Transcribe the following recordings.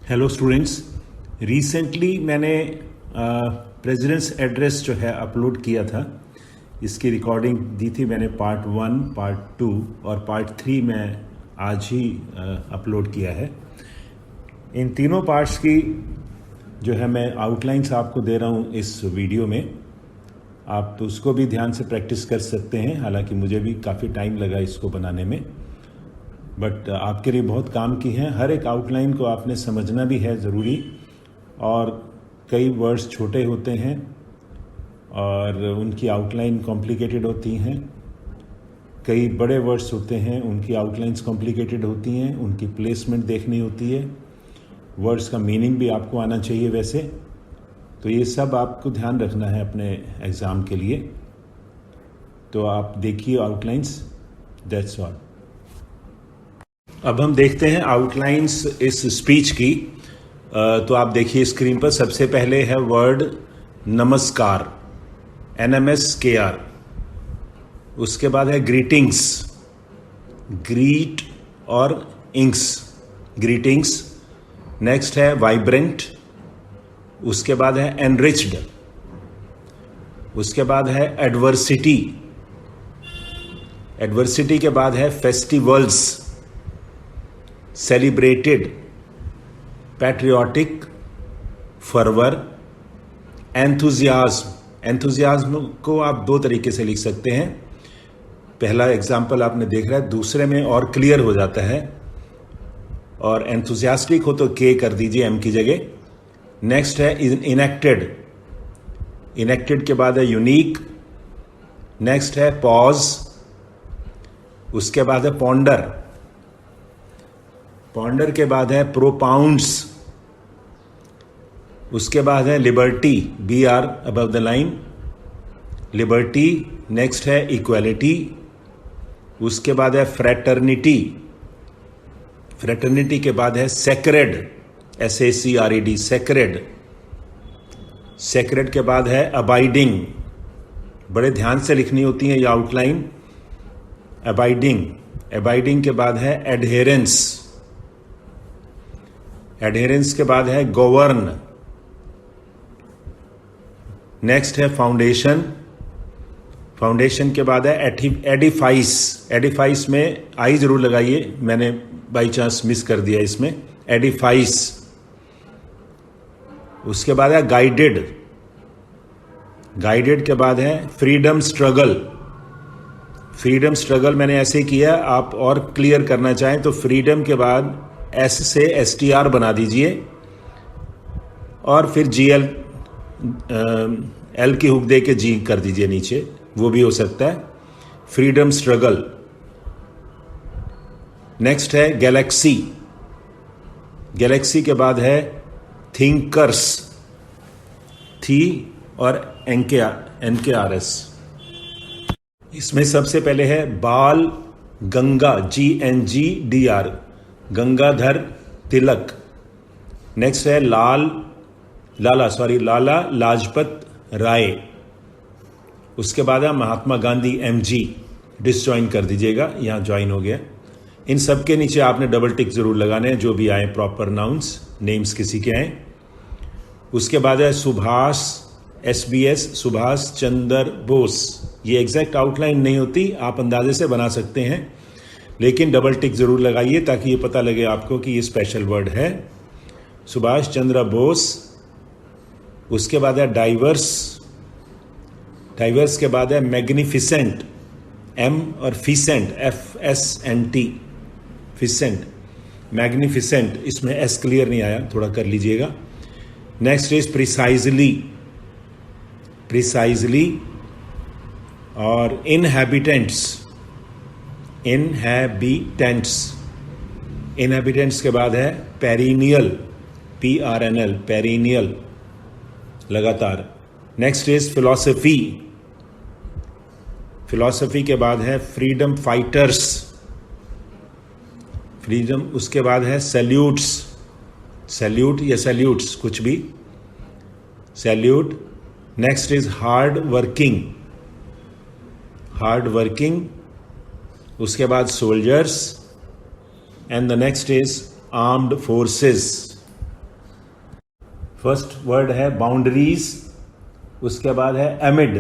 Hello students, recently मैंने presidents address जो है अपलोड किया था। इसकी रिकॉर्डिंग दी थी मैंने पार्ट 1, पार्ट 2 और पार्ट 3 में आज ही अपलोड किया है। इन तीनों पार्ट्स की जो है मैं आउटलाइंस आपको दे रहा हूँ इस वीडियो में। आप तो उसको भी ध्यान से प्रैक्टिस कर सकते हैं, हालांकि मुझे भी काफ़ी टाइम लगा इसको बनाने में, बट आपके लिए बहुत काम की है। हर एक आउटलाइन को आपने समझना भी है ज़रूरी, और कई वर्ड्स छोटे होते हैं और उनकी आउटलाइन कॉम्प्लिकेटेड होती हैं। कई बड़े वर्ड्स होते हैं, उनकी आउटलाइंस कॉम्प्लिकेटेड होती हैं, उनकी प्लेसमेंट देखनी होती है, वर्ड्स का मीनिंग भी आपको आना चाहिए वैसे। तो ये सब आपको ध्यान रखना है अपने एग्ज़ाम के लिए। तो आप देखिए आउटलाइंस, दैट्स ऑल। अब हम देखते हैं आउटलाइंस इस स्पीच की। तो आप देखिए स्क्रीन पर सबसे पहले है वर्ड नमस्कार, NMSKR। उसके बाद है ग्रीटिंग्स, ग्रीट और इंग्स, ग्रीटिंग्स। नेक्स्ट है वाइब्रेंट, उसके बाद है एनरिच्ड, उसके बाद है एडवर्सिटी, एडवर्सिटी के बाद है festivals, celebrated, patriotic, fervour, enthusiasm. Enthusiasm को आप दो तरीके से लिख सकते हैं। पहला एग्जाम्पल आपने देख रहा है, दूसरे में और क्लियर हो जाता है। और एंथुजियास्टिक हो तो के कर दीजिए एम की जगह। नेक्स्ट है इनेक्टेड, इनेक्टेड के बाद है यूनिक। नेक्स्ट है पॉज, उसके बाद है पॉन्डर, पॉन्डर के बाद है प्रोपाउंड्स, उसके बाद है liberty, BR above the line, liberty. Next है इक्वालिटी, उसके बाद है फ्रेटर्निटी, फ्रेटर्निटी के बाद है सेक्रेड, SACRED, सेक्रेड। सेक्रेड के बाद है अबाइडिंग, बड़े ध्यान से लिखनी होती है ये आउटलाइन, अबाइडिंग। अबाइडिंग के बाद है एडहेरेंस, एडहेरेंस के बाद है गवर्न। नेक्स्ट है फाउंडेशन, फाउंडेशन के बाद है एडिफाइस। एडिफाइस में आई जरूर लगाइए, मैंने बाई चांस मिस कर दिया इसमें, एडिफाइस। उसके बाद है गाइडेड, गाइडेड के बाद है फ्रीडम स्ट्रगल। फ्रीडम स्ट्रगल मैंने ऐसे किया, आप और क्लियर करना चाहें तो फ्रीडम के बाद S से STR बना दीजिए और फिर GL L की हुक दे के G कर दीजिए नीचे, वो भी हो सकता है। Freedom struggle. नेक्स्ट है गैलेक्सी, गैलेक्सी के बाद है थिंकर्स, थी और NKRS। इसमें सबसे पहले है बाल गंगा, GNGDR, गंगाधर तिलक। नेक्स्ट है लाला लाजपत राय। उसके बाद है महात्मा गांधी, MG, डिसजॉइन कर दीजिएगा, यहाँ ज्वाइन हो गया। इन सब के नीचे आपने डबल टिक जरूर लगाने हैं, जो भी आए प्रॉपर नाउन्स, नेम्स किसी के आए। उसके बाद है सुभाष, SBS, सुभाष चंद्र बोस। ये एग्जैक्ट आउटलाइन नहीं होती, आप अंदाजे से बना सकते हैं, लेकिन डबल टिक जरूर लगाइए ताकि ये पता लगे आपको कि ये स्पेशल वर्ड है, सुभाष चंद्र बोस। उसके बाद है डाइवर्स, डाइवर्स के बाद है मैग्निफिसेंट, M और फिसेंट, FSNT, फिसेंट, मैग्निफिसेंट। इसमें S क्लियर नहीं आया, थोड़ा कर लीजिएगा। नेक्स्ट इज प्रिसाइजली, प्रिसाइजली और इनहैबिटेंट्स, इनहैबिटेंट्स। इनहैबिटेंट्स के बाद है पेरिनियल, PRNL, पेरिनियल, लगातार। नेक्स्ट इज फिलॉसफी, फिलॉसफी के बाद है फ्रीडम फाइटर्स, फ्रीडम। उसके बाद है सैल्यूट्स, सैल्यूट या सैल्यूट्स कुछ भी, salute. Next is hard working, hard working. उसके बाद soldiers, and the next is armed forces, first word है बाउंड्रीज, उसके बाद है एमिड,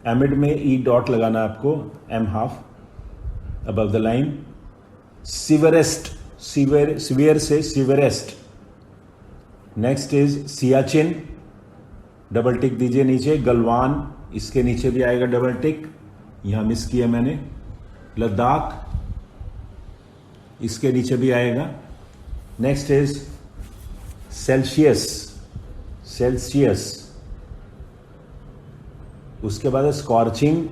एमिड में ई डॉट लगाना आपको, M half above the line. Severest, severe से severest. Next is Siachen, double tick दीजिए नीचे। गलवान, इसके नीचे भी आएगा डबल टिक, यहां मिस किया मैंने। लद्दाख, इसके नीचे भी आएगा। Next is Celsius, Celsius. उसके बाद है स्कॉर्चिंग,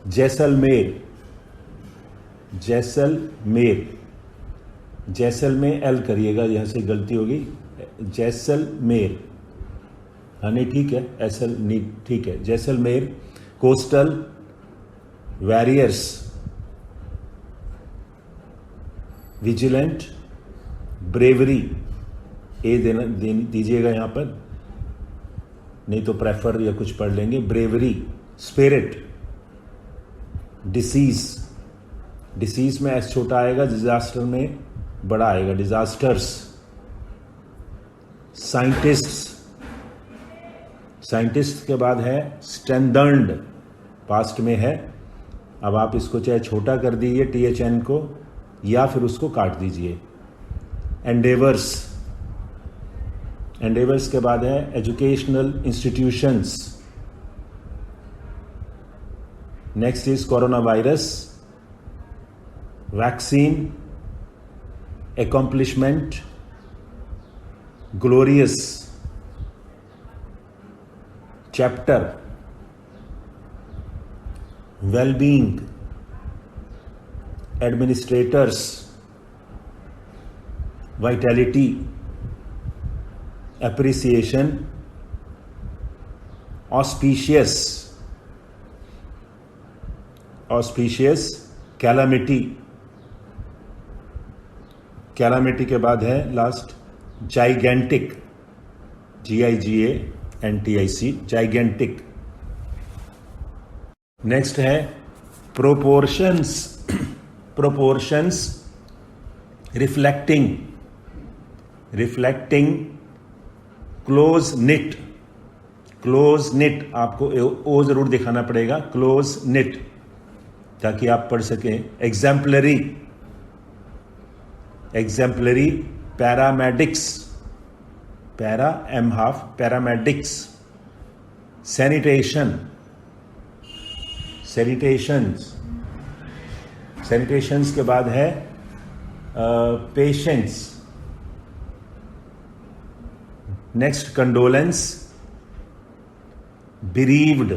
जैसलमेर, जैसलमेर, जैसल में एल करिएगा, यहां से गलती होगी, जैसलमेर। हाँ नहीं ठीक है, एसल नहीं ठीक है, Jaisalmer. Coastal, warriors, vigilant, bravery, ए देना दीजिएगा यहां पर, नहीं तो प्रेफर या कुछ पढ़ लेंगे। ब्रेवरी, स्पिरिट, डिसीज, डिसीज में एस छोटा आएगा, डिजास्टर में बड़ा आएगा, डिजास्टर्स। साइंटिस्ट, साइंटिस्ट के बाद है स्ट्रेंथन्ड, पास्ट में है। अब आप इसको चाहे छोटा कर दीजिए THN को, या फिर उसको काट दीजिए। एंडेवर्स, एंडेवर्स के बाद है educational institutions. Next is corona virus, vaccine, accomplishment, glorious, chapter, well-being, administrators, vitality, appreciation, auspicious, auspicious, calamity, calamity के बाद है last gigantic, GIGANTIC, gigantic. Next है proportions, proportions, reflecting, reflecting, close knit, close knit, आपको O जरूर दिखाना पड़ेगा, close knit, ताकि आप पढ़ सकें। Exemplary, exemplary, paramedics, para M half, paramedics. Sanitation, sanitations, sanitations के बाद है patients. Next condolence, bereaved,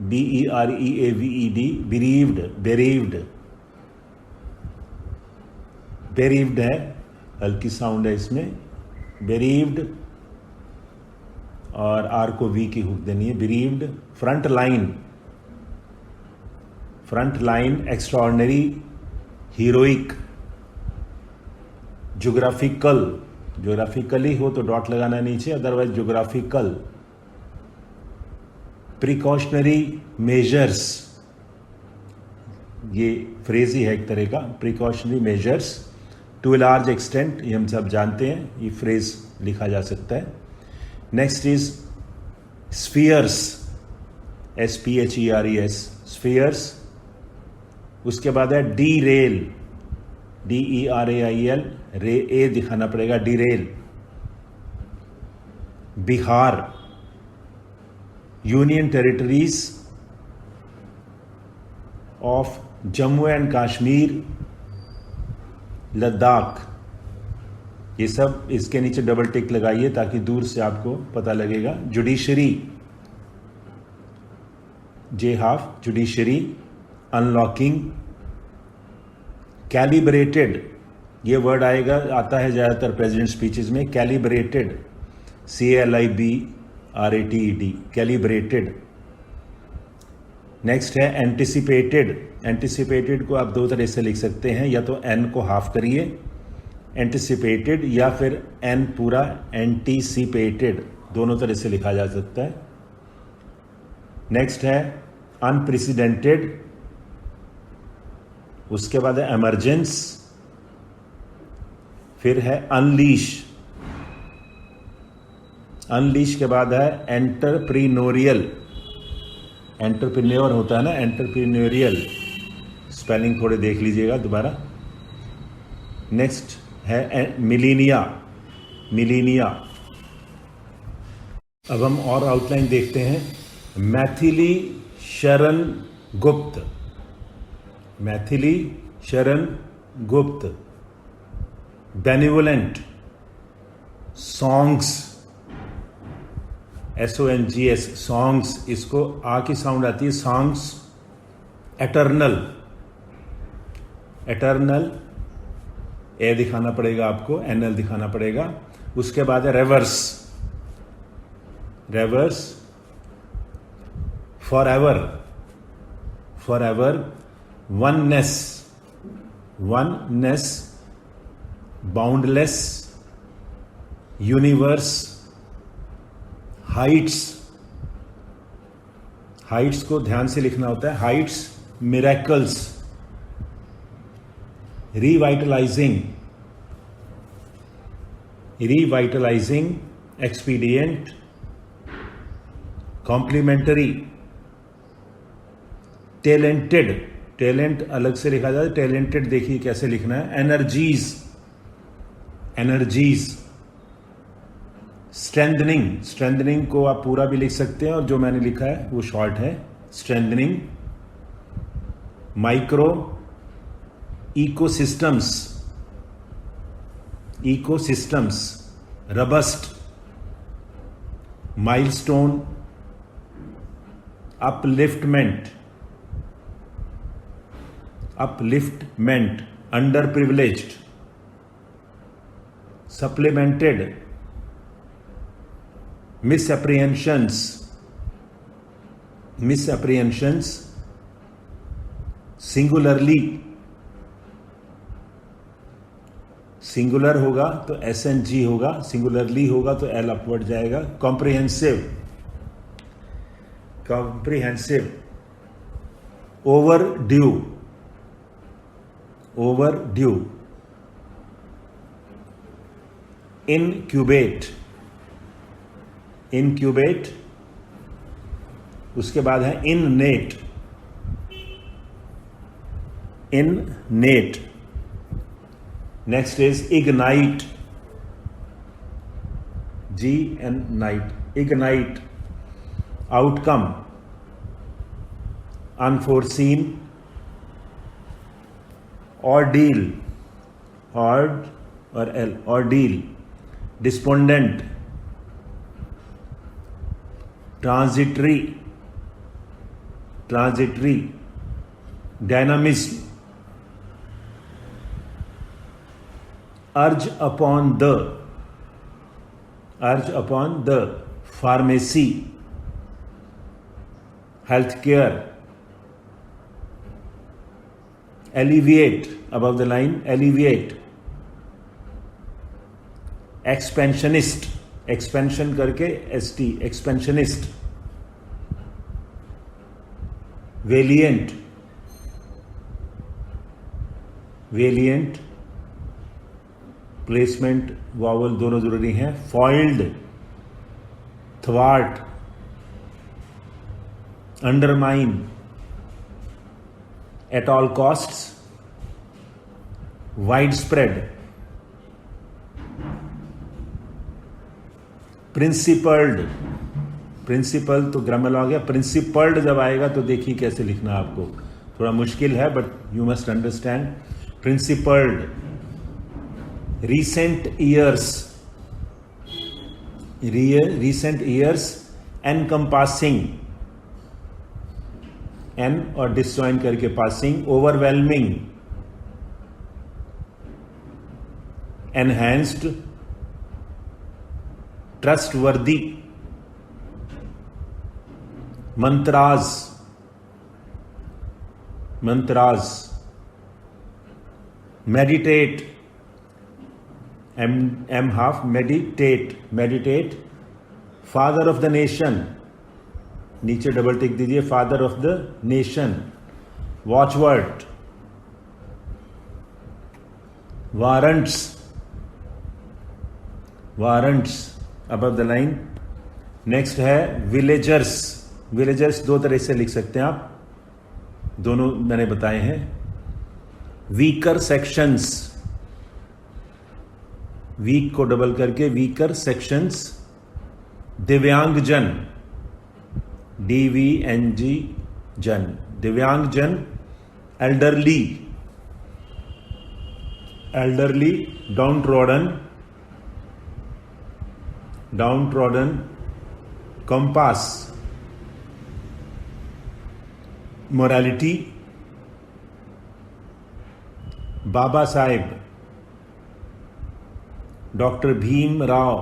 BEREAVED, bereaved, bereaved, bereaved है, हल्की साउंड है इसमें, bereaved, और आर को वी की हुक देनी है, bereaved। Front line, front line, extraordinary, heroic. Geographical, geographically हो तो डॉट लगाना नीचे, अदरवाइज ज्योग्राफिकल। प्रिकॉशनरी मेजर्स, ये फ्रेज ही है एक तरह का, precautionary measures. To a large extent, ये हम सब जानते हैं, ये फ्रेज लिखा जा सकता है। Next is spheres, SPHERES, spheres. उसके बाद है डी रेल, DERAIL, रे ए दिखाना पड़ेगा, D rail. Bihar, union territories of Jammu and Kashmir, Ladakh. ये सब इसके नीचे डबल टिक लगाइए ताकि दूर से आपको पता लगेगा। जुडिशरी, जे हाफ, जुडिशरी। अनलॉकिंग, कैलिब्रेटेड, ये वर्ड आएगा, आता है ज़्यादातर प्रेसिडेंट स्पीचेस में, कैलिब्रेटेड, CALIBRATED, कैलिब्रेटेड। नेक्स्ट है एंटिसिपेटेड, एंटिसिपेटेड को आप दो तरह से लिख सकते हैं, या तो एन को हाफ करिए, एंटिसिपेटेड, या फिर एन पूरा, एंटीसिपेटेड, दोनों तरह से लिखा जा सकता है। नेक्स्ट है अनप्रेसिडेंटेड, उसके बाद है इमरजेंस, फिर है अनलीश, अनलीश के बाद है एंटरप्रीनोरियल, एंटरप्रेन्योर होता है ना, एंटरप्रीनोरियल, स्पेलिंग थोड़े देख लीजिएगा दोबारा। नेक्स्ट है मिलीनिया, मिलीनिया। अब हम और आउटलाइन देखते हैं। Maithili Sharan Gupt, Maithili Sharan Gupt. Benevolent, songs, SONGS, songs, इसको आ की साउंड आती है, सॉन्ग्स। एटर्नल, एटर्नल, ए दिखाना पड़ेगा आपको, NL दिखाना पड़ेगा। उसके बाद है reverse, reverse. For ever, for ever. Oneness, oneness. Boundless, universe. Heights, heights को ध्यान से लिखना होता है, heights. Miracles, revitalising, revitalising. Expedient, complementary. Talented, talent अलग से लिखा जाता है, टैलेंटेड देखिए कैसे लिखना है। Energies, energies. स्ट्रेंथनिंग, स्ट्रेंथनिंग को आप पूरा भी लिख सकते हैं और जो मैंने लिखा है वो शॉर्ट है, strengthening. Micro, ecosystems, ecosystems. Robust, milestone. Upliftment, upliftment. Under privileged, supplemented. Misapprehensions, misapprehensions. Singularly, singular होगा तो SNG होगा, सिंगुलरली होगा तो L अपवर्ड जाएगा। Comprehensive, comprehensive. Over due, over due. Incubate, incubate. उसके बाद है innate, innate. Next is ignite, GN night, ignite. Outcome, unforeseen. Ordeal, ऑर्ड और L, ordeal. Despondent, transitory, transitory. Dynamism, urge upon the, urge upon the. Pharmacy, health care. Alleviate, above the line, alleviate. Expansionist, expansion करके ST, expansionist. Valiant, valiant. Placement vowel दोनों जरूरी हैं। Foiled, thwart. Undermine, at all costs. Wide spread. Principled, principle तो grammar आ गया, principled जब आएगा तो देखिए कैसे लिखना आपको, थोड़ा मुश्किल है but you must understand. Principled. recent years, recent years। encompassing, n और disjoin करके passing। overwhelming, enhanced। trustworthy। Mantras, mantras. meditate, M half, meditate, meditate। Father of the nation, नीचे डबल टिक दीजिए, father of the nation. Watchword. Warrants, warrants. Above the line, next है villagers. Villagers दो तरह से लिख सकते हैं आप, दोनों मैंने बताए हैं। वीकर सेक्शंस, वीक को डबल करके वीकर सेक्शंस। दिव्यांगजन, DVNG जन, Divyangjan. Elderly, elderly. Down trodden, down trodden. Compass, morality. Baba Saheb, doctor Bhimrao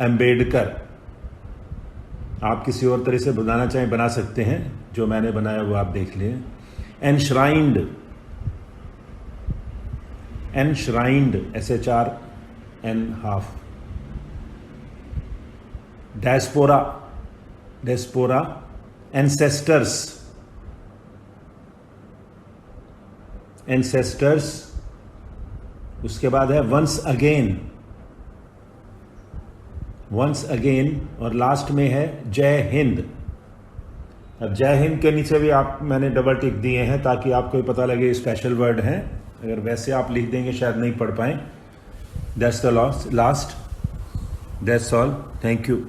Ambedkar. आप किसी और तरह से बनाना चाहें बना सकते हैं, जो मैंने बनाया वो आप देख लें। Enshrined, enshrined, SHRN ½ diaspora, diaspora. Ancestors, ancestors. उसके बाद है वंस अगेन, वंस अगेन। और लास्ट में है जय हिंद। अब जय हिंद के नीचे भी आप मैंने डबल टिक दिए हैं ताकि आपको पता लगे स्पेशल वर्ड हैं। अगर वैसे आप लिख देंगे शायद नहीं पढ़ पाए। That's the last, that's all, thank you.